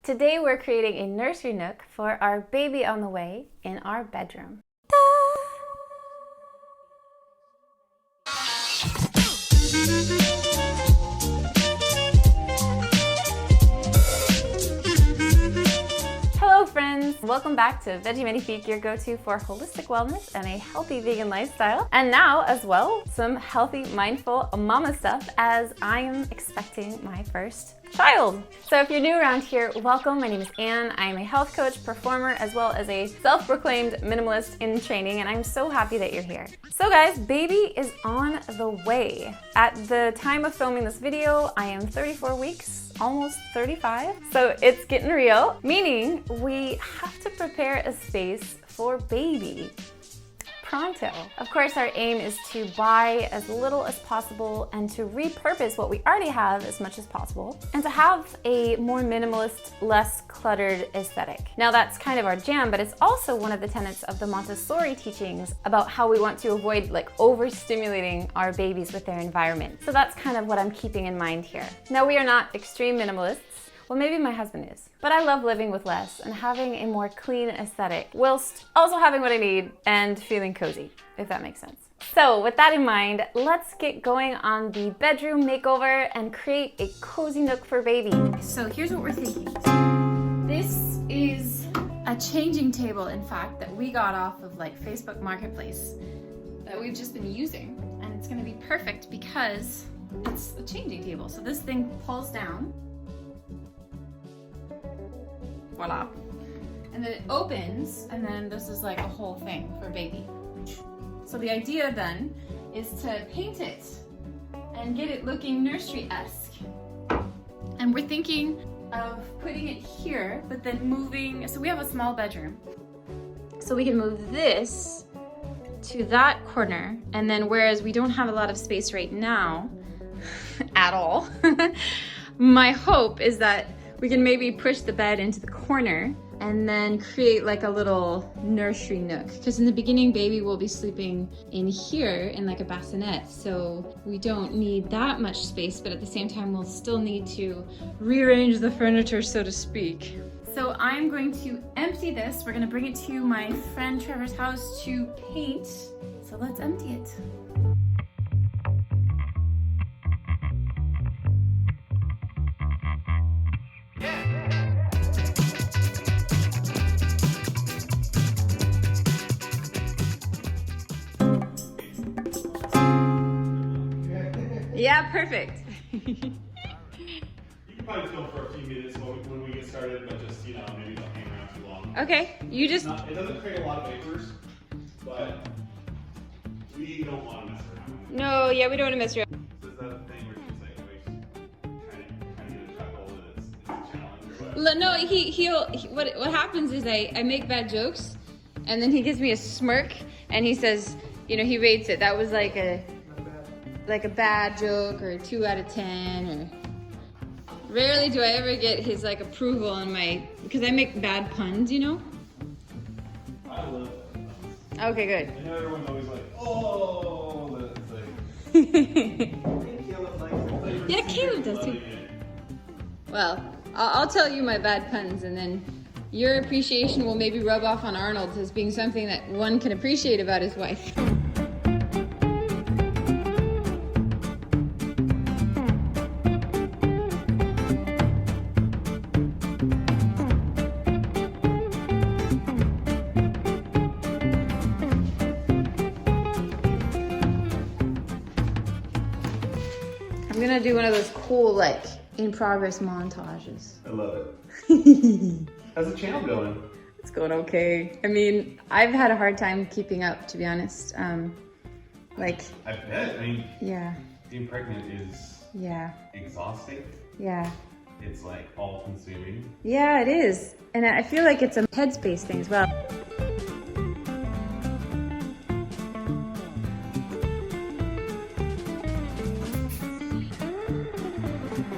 Today we're creating a nursery nook for our baby on the way in our bedroom. Hello friends! Welcome back to Veggie Magnifique, your go-to for holistic wellness and a healthy vegan lifestyle. And now as well, some healthy, mindful mama stuff as I am expecting my first child. So if you're new around here, welcome. My name is Anne. I am a health coach, performer, as well as a self-proclaimed minimalist in training, and I'm so happy that you're here. So guys, baby is on the way. At the time of filming this video, I am 34 weeks, almost 35. So it's getting real, meaning we have to prepare a space for baby. Pronto. Of course, our aim is to buy as little as possible and to repurpose what we already have as much as possible and to have a more minimalist, less cluttered aesthetic. Now that's kind of our jam, but it's also one of the tenets of the Montessori teachings about how we want to avoid overstimulating our babies with their environment. So that's kind of what I'm keeping in mind here. Now we are not extreme minimalists. Well, maybe my husband is. But I love living with less and having a more clean aesthetic, whilst also having what I need and feeling cozy, if that makes sense. So with that in mind, let's get going on the bedroom makeover and create a cozy nook for baby. So here's what we're thinking. This is a changing table, in fact, that we got off of Facebook Marketplace that we've just been using. And it's gonna be perfect because it's a changing table. So this thing pulls down. Voila. And then it opens, and then this is like a whole thing for baby. So the idea then is to paint it and get it looking nursery-esque. And we're thinking of putting it here, but then moving, so we have a small bedroom. So we can move this to that corner, and then whereas we don't have a lot of space right now, at all, my hope is that we can maybe push the bed into the corner and then create a little nursery nook. Because in the beginning, baby will be sleeping in here in a bassinet. So we don't need that much space, but at the same time, we'll still need to rearrange the furniture, so to speak. So I'm going to empty this. We're gonna bring it to my friend Trevor's house to paint. So let's empty it. Yeah, perfect. You can probably film for a few minutes when we get started, but just, maybe don't hang around too long. Okay, you just... It doesn't create a lot of vapors, but we don't want to mess around. No, yeah, we don't want to mess around. So is that a thing where she's always trying to get a chuckle and it's a challenge or what? No, what happens is I make bad jokes, and then he gives me a smirk, and he says, he rates it. That was like a bad joke, or 2 out of 10, or rarely do I ever get his approval on because I make bad puns, I love puns. Okay, good. I know everyone's always oh, but it's Caleb likes it. Yeah, Caleb does too. Well, I'll tell you my bad puns, and then your appreciation will maybe rub off on Arnold as being something that one can appreciate about his wife. I'm gonna do one of those cool, in progress montages. I love it. How's the channel going? It's going okay. I mean, I've had a hard time keeping up, to be honest. I bet. Yeah. Being pregnant is exhausting. Yeah. It's all consuming. Yeah, it is. And I feel like it's a headspace thing as well.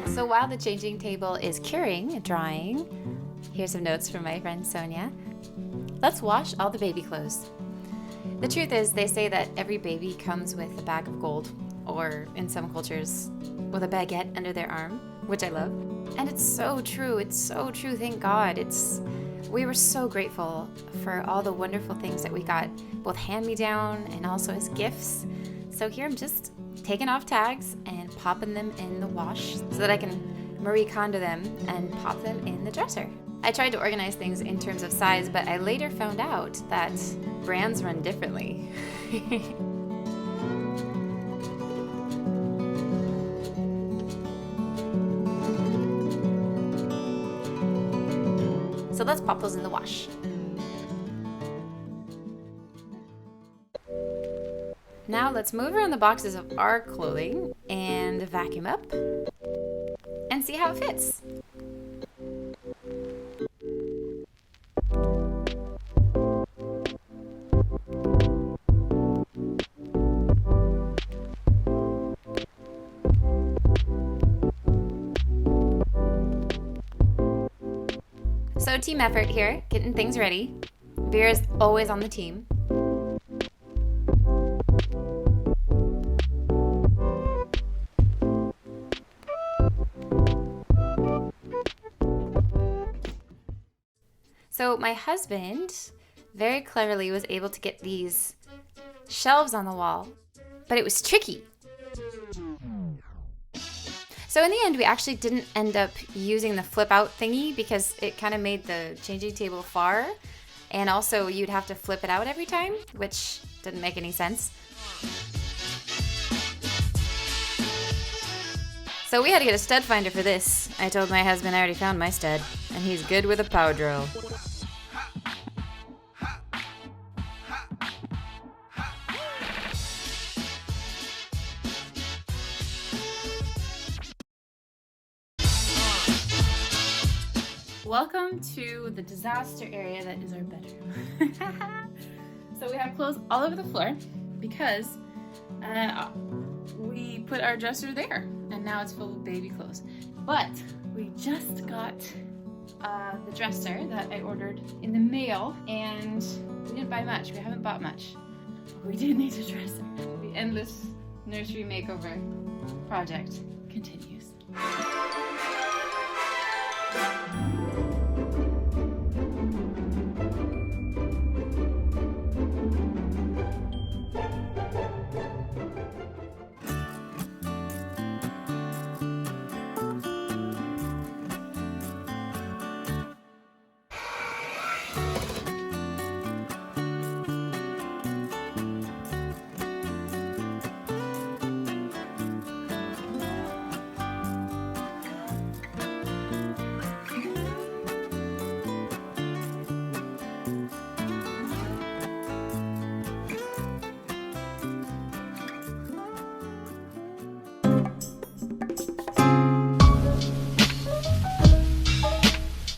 So while the changing table is curing and drying, here's some notes from my friend Sonia. Let's wash all the baby clothes. The truth is, they say that every baby comes with a bag of gold, or in some cultures, with a baguette under their arm, which I love. And it's so true. It's so true. Thank God. We were so grateful for all the wonderful things that we got, both hand-me-down and also as gifts. So here I'm just taking off tags and popping them in the wash so that I can Marie Kondo them and pop them in the dresser. I tried to organize things in terms of size, but I later found out that brands run differently. So let's pop those in the wash. Now let's move around the boxes of our clothing and vacuum up and see how it fits. So team effort here, getting things ready. Vera's always on the team. So my husband very cleverly was able to get these shelves on the wall, but it was tricky. So in the end, we actually didn't end up using the flip out thingy because it kind of made the changing table far, and also you'd have to flip it out every time, which didn't make any sense. So we had to get a stud finder for this. I told my husband I already found my stud, and he's good with a power drill. Welcome to the disaster area that is our bedroom. So we have clothes all over the floor because we put our dresser there and now it's full of baby clothes. But we just got the dresser that I ordered in the mail and we didn't buy much. We haven't bought much. But we did need a dresser. The endless nursery makeover project continues.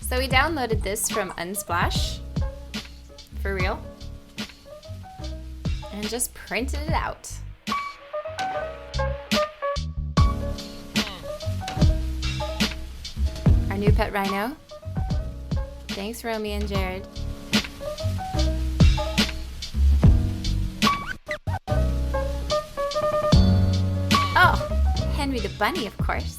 So we downloaded this from Unsplash, for real, and just printed it out. Our new pet rhino. Thanks, Romy and Jared. Oh, Henry the bunny, of course.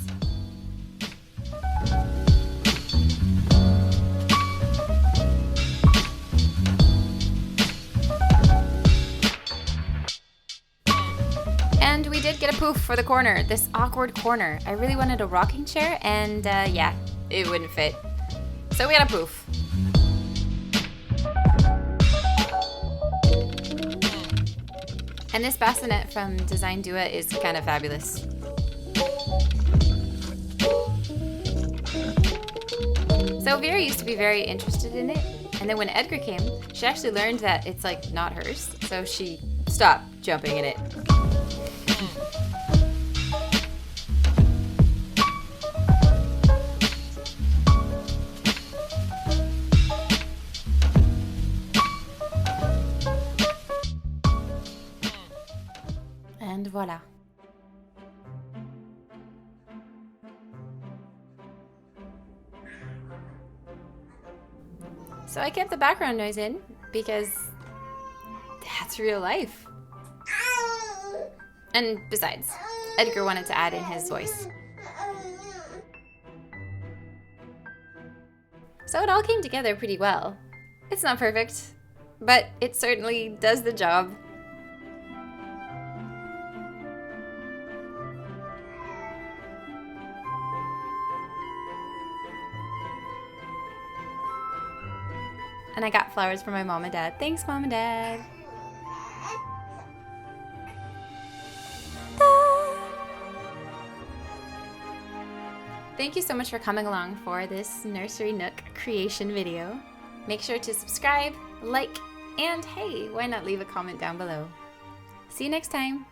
And we did get a pouf for the corner, this awkward corner. I really wanted a rocking chair and yeah, it wouldn't fit. So we got a pouf. And this bassinet from Design Dua is kind of fabulous. So Vera used to be very interested in it, and then when Edgar came, she actually learned that it's like not hers, so she stopped jumping in it. And voila. So I kept the background noise in because that's real life. And besides, Edgar wanted to add in his voice. So it all came together pretty well. It's not perfect, but it certainly does the job. And I got flowers for my mom and dad. Thanks, Mom and Dad. Thank you so much for coming along for this Nursery Nook creation video. Make sure to subscribe, like, and hey, why not leave a comment down below? See you next time.